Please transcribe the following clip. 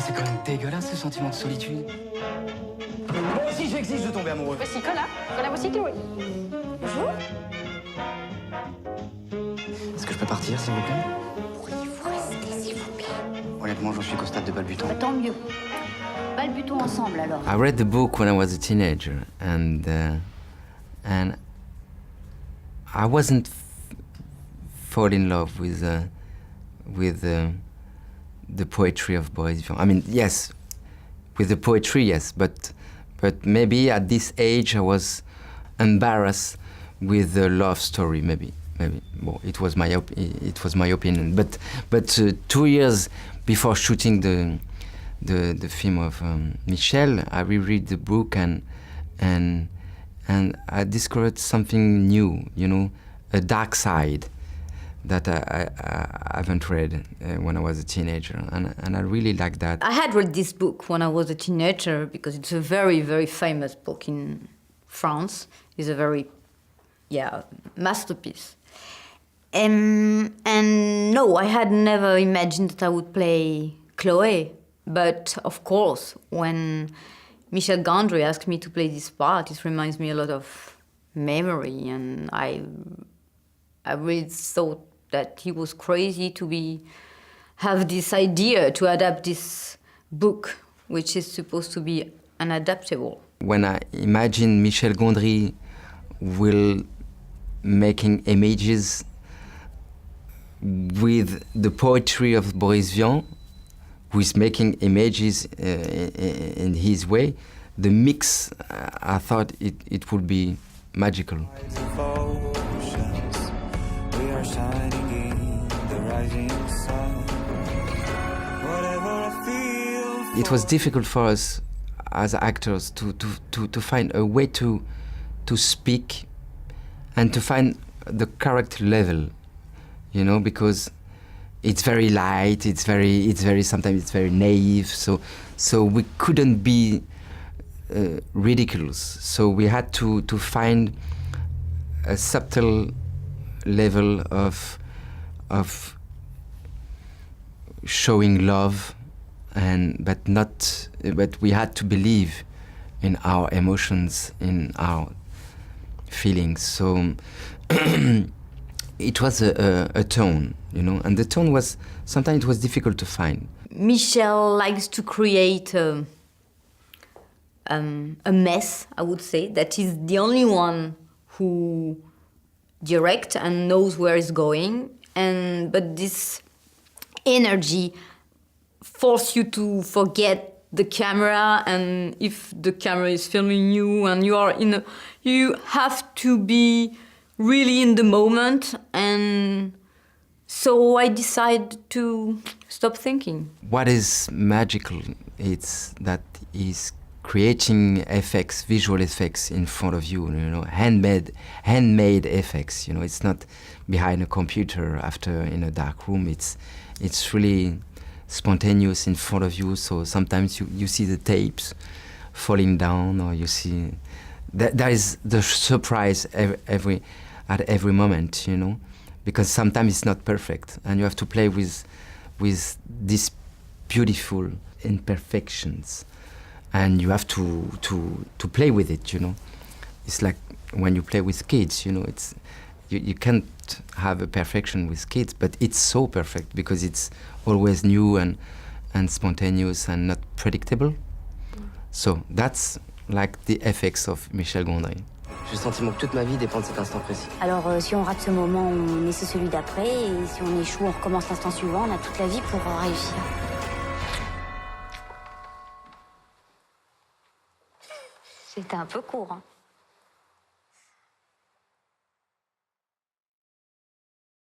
c'est quand même dégueulasse ce sentiment de solitude. Moi aussi j'exige de tomber amoureux. Voici Cola. Cola voici Chloé. Bonjour. Est-ce que je peux partir, s'il vous plaît? Pourriez-vous rester, s'il vous plaît? Honnêtement, j'en suis qu'au stade de balbutant. Tant mieux. Balbutons ensemble, alors. I read the book when I was a teenager, and I wasn't fall in love with the poetry of Boris Vian. I mean, yes, with the poetry, yes, but maybe at this age I was embarrassed with the love story. Maybe. Well, it was my opinion. But 2 years before shooting the film of Michel, I reread the book and I discovered something new. You know, a dark side that I haven't read when I was a teenager, and I really like that. I had read this book when I was a teenager because it's a very, very famous book in France. It's a very, masterpiece. And no, I had never imagined that I would play Chloé. But of course, when Michel Gondry asked me to play this part, it reminds me a lot of memory, and I really thought that he was crazy to have this idea to adapt this book, which is supposed to be unadaptable. When I imagine Michel Gondry will making images with the poetry of Boris Vian, who is making images in his way, the mix, I thought it would be magical. It was difficult for us as actors to find a way to speak and to find the character level, you know, because it's very light, it's very sometimes it's very naive, so we couldn't be ridiculous. So we had to find a subtle level of showing love, but we had to believe in our emotions, in our feelings. So it was a tone, you know, and the tone was, sometimes it was difficult to find. Michel likes to create a mess, I would say, that is the only one who directs and knows where it's going, but this energy forces you to forget the camera, and if the camera is filming you and you have to be really in the moment, and so I decided to stop thinking. What is magical, it's that he's creating effects, visual effects in front of you, you know, handmade effects, you know, it's not behind a computer in a dark room, it's really spontaneous in front of you, so sometimes you see the tapes falling down, or you see, there is the surprise at every moment, you know, because sometimes it's not perfect, and you have to play with these beautiful imperfections, and you have to play with it, you know. It's like when you play with kids, you know, you can't have a perfection with kids, but it's so perfect because it's always new and spontaneous and not predictable. So that's like the effects of Michel Gondry. J'ai le sentiment que toute ma vie dépend de cet instant précis. Alors, si on rate ce moment, on essaie celui d'après, et si on échoue, on recommence l'instant suivant. On a toute la vie pour réussir. C'était un peu court, hein.